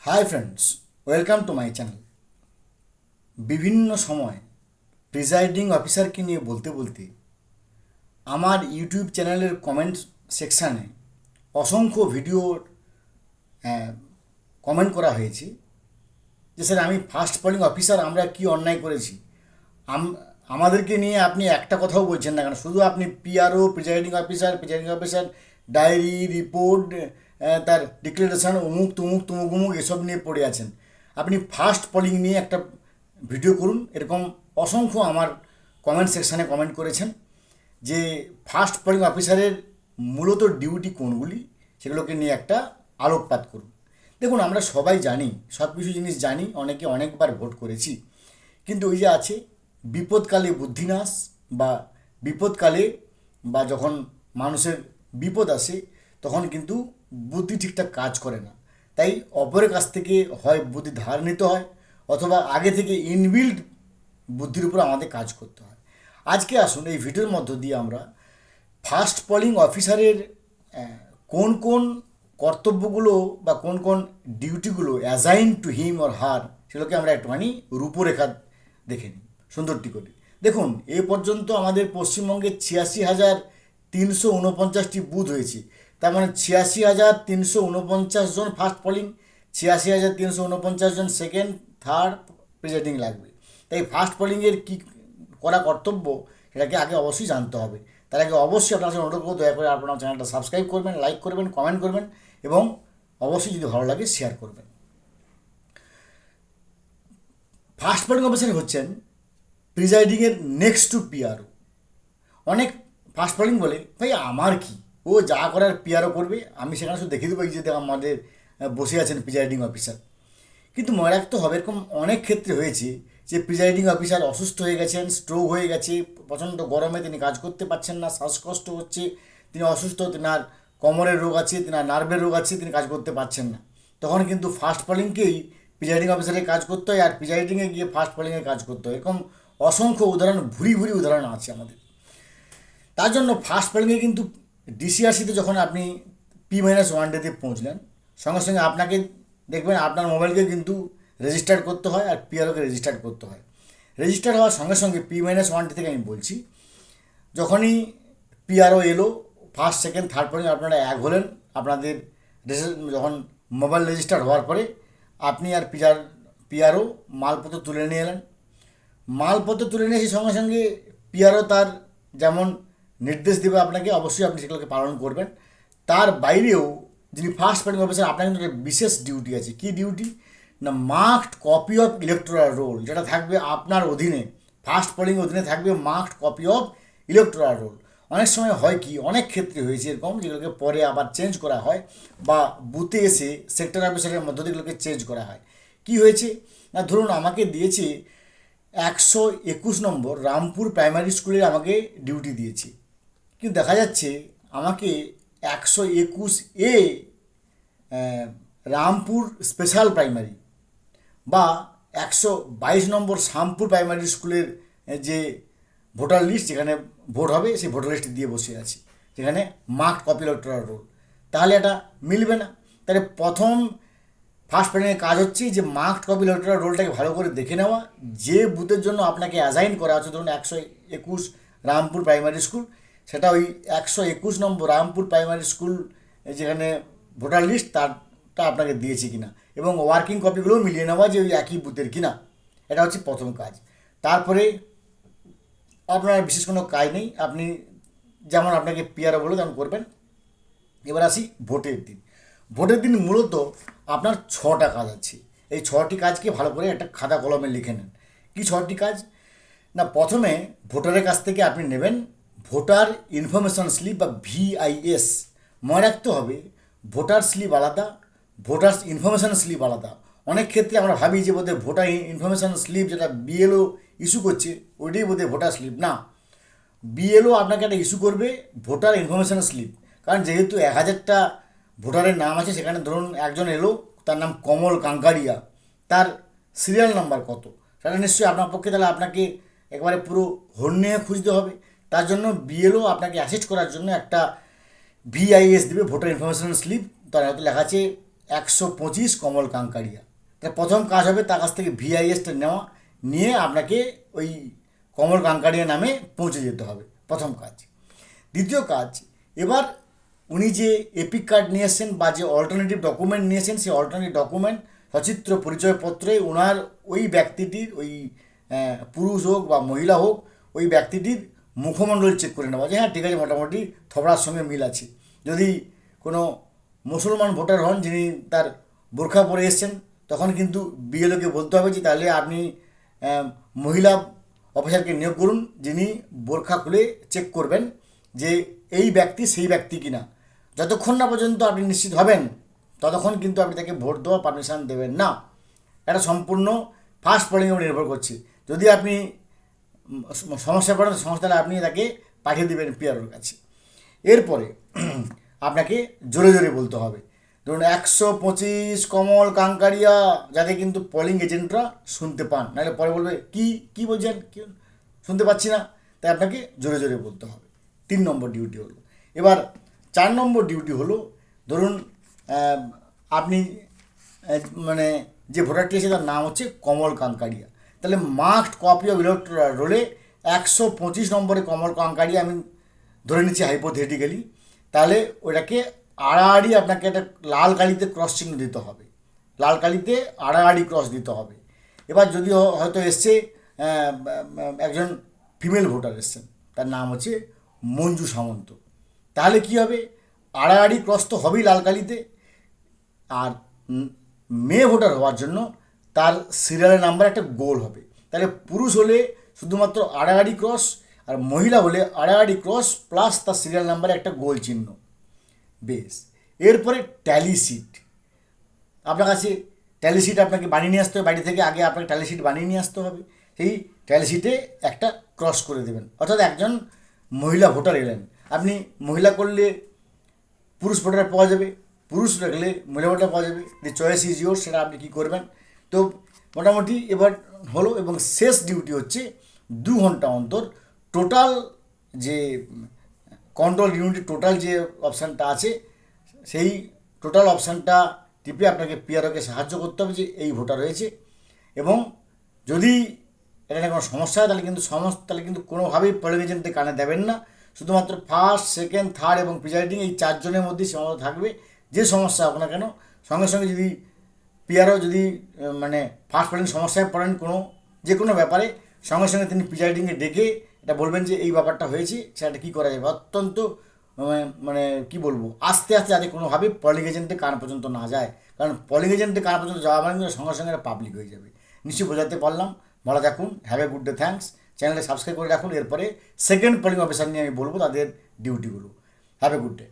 Hi friends, welcome to my channel. বিভিন্ন সময় presiding অফিসারকে নিয়ে বলতে বলতে আমার ইউটিউব চ্যানেলের কমেন্ট সেকশানে অসংখ্য ভিডিওর কমেন্ট করা হয়েছে যে স্যার আমি ফার্স্ট পোলিং অফিসার, আমরা কি অন্যায় করেছি। আমাদেরকে নিয়ে আপনি একটা কথাও বলছেন না কেন? শুধু আপনি PRO, presiding officer diary report, তার ডিক্লারেশন, অমুক তুমুক তুমুক উমুক এসব নিয়ে পড়ে আছেন। আপনি ফার্স্ট পোলিং নিয়ে একটা ভিডিও করুন। এরকম অসংখ্য আমার কমেন্ট সেকশানে কমেন্ট করেছেন যে ফার্স্ট পোলিং অফিসারের মূলত ডিউটি কোনগুলি, সেগুলোকে নিয়ে একটা আলোকপাত করুন। দেখুন, আমরা সবাই জানি, সব কিছু জিনিস জানি, অনেকে অনেকবার ভোট করেছি, কিন্তু ওই যে আছে বিপদকালে বুদ্ধিনাশ, বা বিপদকালে বা যখন মানুষের বিপদ আসে তখন কিন্তু বুদ্ধি ঠিকঠাক কাজ করে না। তাই অপরের কাছ থেকে হয় বুদ্ধি ধার নিতে হয়, অথবা আগে থেকে ইনবিল্ড বুদ্ধির উপর আমাদের কাজ করতে হয়। আজকে আসুন এই ভিডিওর মধ্য দিয়ে আমরা ফার্স্ট পোলিং অফিসারের কোন কোন কর্তব্যগুলো বা কোন কোন ডিউটিগুলো assign to him or her, সেগুলোকে আমরা একটুখানি রূপরেখা দেখে নিই সুন্দরটি করে। দেখুন, এ পর্যন্ত আমাদের পশ্চিমবঙ্গে 86,349টি বুথ হয়েছে। তার মানে 86,349 জন ফার্স্ট পোলিং, 86,349 জন সেকেন্ড, থার্ড, প্রিজাইডিং লাগবে। তাই ফার্স্ট পোলিংয়ের কী করা কর্তব্য সেটাকে আগে অবশ্যই জানতে হবে। তার আগে অবশ্যই আপনার কাছে অনুরোধ করবো, দয়া করে আপনার চ্যানেলটা সাবস্ক্রাইব করবেন, লাইক করবেন, কমেন্ট করবেন এবং অবশ্যই যদি ভালো লাগে শেয়ার করবেন। ফার্স্ট পোলিং অফিসার হচ্ছেন প্রিজাইডিংয়ের নেক্সট টু পিআরও। অনেক ফার্স্ট পোলিং বলে, ভাই আমার কি, ও যা করার পিআরও করবে, আমি সেখানে শুধু দেখে দেবো এই যে আমাদের বসে আছেন প্রিজাইডিং অফিসার। কিন্তু মনে রাখতে হবে, এরকম অনেক ক্ষেত্রে হয়েছে যে প্রিজাইডিং অফিসার অসুস্থ হয়ে গেছেন, স্ট্রোক হয়ে গেছে, প্রচণ্ড গরমে তিনি কাজ করতে পারছেন না, শ্বাসকষ্ট হচ্ছে, তিনি অসুস্থ, তিনার কোমরের রোগ আছে, তিনার নার্ভের রোগ আছে, তিনি কাজ করতে পারছেন না। তখন কিন্তু ফার্স্ট পোলিংকেই প্রিজাইডিং অফিসারের কাজ করতে হয়, আর প্রিজাইডিংয়ে গিয়ে ফার্স্ট পোলিংয়ে কাজ করতে হয়। এরকম অসংখ্য উদাহরণ, ভুরি ভুরি উদাহরণ আছে আমাদের। তার জন্য ফার্স্ট পোলিংয়ে কিন্তু ডিসিআরসিতে যখন আপনি P-1 ডেতে পৌঁছলেন, সঙ্গে সঙ্গে আপনাকে দেখবেন আপনার মোবাইলকে কিন্তু রেজিস্টার করতে হয়, আর পিআরওকে রেজিস্টার করতে হয়। রেজিস্টার হওয়ার সঙ্গে সঙ্গে P-1 ডে থেকে আমি বলছি, যখনই পিআরও এলো, ফার্স্ট সেকেন্ড থার্ড পোলিং আপনারা এক হলেন, আপনাদের যখন মোবাইল রেজিস্টার হওয়ার পরে আপনি আর পিআরও মালপত্র তুলে নিয়ে এলেন। মালপত্র তুলে নিয়ে সেই সঙ্গে সঙ্গে পিআরও তার যেমন নির্দেশ দেবে আপনাকে, অবশ্যই আপনি সেগুলোকে পালন করবেন। তার বাইরেও যিনি ফার্স্ট পোলিং অফিসার, আপনার কিন্তু একটা বিশেষ ডিউটি আছে। কী ডিউটি না? Marked copy of electoral role, যেটা থাকবে আপনার অধীনে, ফার্স্ট পোলিং অধীনে থাকবে marked copy of electoral role. অনেক সময় হয় কি, অনেক ক্ষেত্রে হয়েছে এরকম, যেগুলোকে পরে আবার চেঞ্জ করা হয়, বা বুথে এসে সেক্টর অফিসারের মধ্য দিয়ে এগুলোকে চেঞ্জ করা হয়। কি হয়েছে না, ধরুন আমাকে দিয়েছে 121 নম্বর রামপুর প্রাইমারি স্কুলের আমাকে ডিউটি দিয়েছে, কিন্তু দেখা যাচ্ছে আমাকে 121A রামপুর স্পেশাল প্রাইমারি বা 122 নম্বর শ্যামপুর প্রাইমারি স্কুলের যে ভোটার লিস্ট, যেখানে ভোট হবে, সেই ভোটার লিস্ট দিয়ে বসে আছে, যেখানে মার্কড কপি ইলেকটোরাল রোল। তাহলে এটা মিলবে না। তাহলে প্রথম ফার্স্ট পোলিংয়ের কাজ হচ্ছে যে মার্কড কপি ইলেকটোরাল রোলটাকে ভালো করে দেখে নেওয়া, যে বুথের জন্য আপনাকে অ্যাসাইন করা আছে, ধরুন 121 রামপুর প্রাইমারি স্কুল, সেটা ওই 121 নম্বর রামপুর প্রাইমারি স্কুল যেখানে ভোটার লিস্ট, তারটা আপনাকে দিয়েছে কিনা, এবং ওয়ার্কিং কপিগুলোও মিলিয়ে নেওয়া যে ওই একই বুথের কিনা। এটা হচ্ছে প্রথম কাজ। তারপরে আপনার বিশেষ কোনো কাজ নেই, আপনি যেমন আপনাকে পিআরও বলে তেমন করবেন। এবার আসি ভোটের দিন। ভোটের দিন মূলত আপনার 6টা কাজ আছে। এই 6টি কাজকে ভালো করে একটা খাতা কলমে লিখে নেন। কি 6টি কাজ না? প্রথমে ভোটারের কাছ থেকে আপনি নেবেন ভোটার ইনফরমেশন স্লিপ বা VIS। মনে রাখতে হবে, ভোটার স্লিপ আলাদা, ভোটার্স ইনফরমেশন স্লিপ আলাদা। অনেক ক্ষেত্রে আমরা ভাবি যে বোধহয় ভোটার ইনফরমেশন স্লিপ যেটা BLO ইস্যু করছে, ওইটাই বোধহয় ভোটার স্লিপ। না, BLO আপনাকে একটা ইস্যু করবে ভোটার ইনফরমেশন স্লিপ। কারণ যেহেতু 1000টা ভোটারের নাম আছে, সেখানে ধরুন একজন এলো, তার নাম কমল কাঙ্কারিয়া, তার সিরিয়াল নাম্বার কত, সেটা নিশ্চয়ই আপনার পক্ষে, তাহলে আপনাকে একবারে পুরো হন্যে খুঁজতে হবে। তার জন্য BLO আপনাকে অ্যাসিস্ট করার জন্য একটা VIS দেবে, ভোটার ইনফরমেশন স্লিপ। তার হয়তো লেখা আছে 125 কমল কাঙ্কারিয়া। তার প্রথম কাজ হবে তার কাছ থেকে ভিআইএসটা নেওয়া, নিয়ে আপনাকে ওই কমল কাঙ্কারিয়া নামে পৌঁছে যেতে হবে, প্রথম কাজ। দ্বিতীয় কাজ, এবার উনি যে এপিক কার্ড নিয়ে এসেছেন বা যে অল্টারনেটিভ ডকুমেন্ট নিয়ে এসেছেন, সেই অল্টারনেটিভ ডকুমেন্ট সচিত্র পরিচয়পত্রে ওনার ওই ব্যক্তিটির, ওই পুরুষ হোক বা মহিলা হোক, ওই ব্যক্তিটির মুখমণ্ডল চেক করে নেওয়া যে হ্যাঁ ঠিক আছে, মোটামুটি থবড়ার সঙ্গে মিল আছে। যদি কোনো মুসলমান ভোটার হন যিনি তার বোরখা পরে এসছেন, তখন কিন্তু বিএলওকে বলতে হবে যে তাহলে আপনি মহিলা অফিসারকে নিয়োগ করুন যিনি বোরখা খুলে চেক করবেন যে এই ব্যক্তি সেই ব্যক্তি কিনা। যতক্ষণ না পর্যন্ত আপনি নিশ্চিত হবেন ততক্ষণ কিন্তু আপনি তাকে ভোট দেওয়ার পারমিশন দেবেন না। এটা সম্পূর্ণ ফাস্ট পোলিংয়ের উপর নির্ভর করছে। যদি আপনি সমস্যায় পড়েন, সমস্যাটা আপনি তাকে পাঠিয়ে দেবেন পিআরওর কাছে। এরপরে আপনাকে জোরে জোরে বলতে হবে, ধরুন 125 কমল কাঙ্কারিয়া, যাতে কিন্তু পোলিং এজেন্টরা শুনতে পান, নাহলে পরে বলবে কি বলছেন, কি শুনতে পাচ্ছি না। তাই আপনাকে জোরে জোরে বলতে হবে। 3 নম্বর ডিউটি হলো। এবার 4 নম্বর ডিউটি হলো, ধরুন আপনি মানে যে ভোটারটি আছে তার নাম হচ্ছে কমল কাঙ্কারিয়া, তাহলে মাস্ট কপি অফ ইলেকটোরাল রোলে 125 নম্বরে কমল কাঙ্কারিয়া আমি ধরে নিচ্ছি হাইপোথেটিক্যালি, তাহলে ওটাকে আড়াআড়ি আপনাকে একটা লাল কালিতে ক্রস চিহ্ন দিতে হবে, লাল কালিতে আড়াআড়ি ক্রস দিতে হবে। এবার যদি হয়তো এসছে একজন ফিমেল ভোটার এসছেন, তার নাম হচ্ছে মঞ্জু সামন্ত, তাহলে কি হবে, আড়াআড়ি ক্রস তো হবেই লাল কালিতে। আর মেয়ে ভোটার হওয়ার জন্য তার সিরিয়ালের নাম্বার একটা গোল হবে। তাহলে পুরুষ হলে শুধুমাত্র আড়াআড়ি ক্রস, আর মহিলা হলে আড়াআড়ি ক্রস প্লাস তার সিরিয়াল নাম্বারে একটা গোল চিহ্ন। বেশ, এরপরে ট্যালি শিট। আপনার কাছে ট্যালি শিট আপনাকে বানিয়ে নিয়ে আসতে হবে বাড়ি থেকে, আগে আপনাকে ট্যালি শিট বানিয়ে নিয়ে আসতে হবে। সেই ট্যালি শিটে একটা ক্রস করে দেবেন। অর্থাৎ একজন মহিলা ভোটার এলেন, আপনি মহিলা করলে পুরুষ ভোটার পাওয়া যাবে, পুরুষ রাখলে মহিলা ভোটার পাওয়া যাবে। দি চয়েস ইজ ইয়োর, সেটা আপনি কী করবেন। তো মোটামুটি এবার হলো, এবং শেষ ডিউটি হচ্ছে 2 ঘন্টা অন্তর টোটাল যে কন্ট্রোল ইউনিটের টোটাল যে অপশানটা আছে, সেই টোটাল অপশানটা টিপে আপনাকে পিআরওকে সাহায্য করতে হবে যে এই ভোটার হয়েছে। এবং যদি এটা কোনো সমস্যা হয় তাহলে কিন্তু কোনোভাবেই পোলিং এজেন্টে কানে দেবেন না। শুধুমাত্র ফার্স্ট, সেকেন্ড, থার্ড এবং প্রিজাইডিং এই 4 জনের মধ্যেই সীমাবদ্ধ থাকবে। যে সমস্যা হোক না কেন, সঙ্গে সঙ্গে যদি পিআরও যদি মানে ফার্স্ট পোলিং সমস্যায় পড়েন যে কোনো ব্যাপারে, সঙ্গে সঙ্গে তিনি প্রিজাইডিংয়ে ডেকে এটা বলবেন যে এই ব্যাপারটা হয়েছে, সেটা কী করা যাবে। অত্যন্ত মানে কি বলবো, আস্তে আস্তে যাতে কোনোভাবে পোলিং এজেন্টের কান পর্যন্ত না যায়, কারণ পোলিং এজেন্টের কান পর্যন্ত যাওয়া মানে সঙ্গে সঙ্গে পাবলিক হয়ে যাবে। নিশ্চয়ই বোঝাতে পারলাম। ভালো থাকুন, have a good day, thanks. চ্যানেলটা সাবস্ক্রাইব করে রাখুন। এরপরে সেকেন্ড পোলিং অফিসার নিয়ে আমি বলবো তাদের ডিউটিগুলো। Have a good day.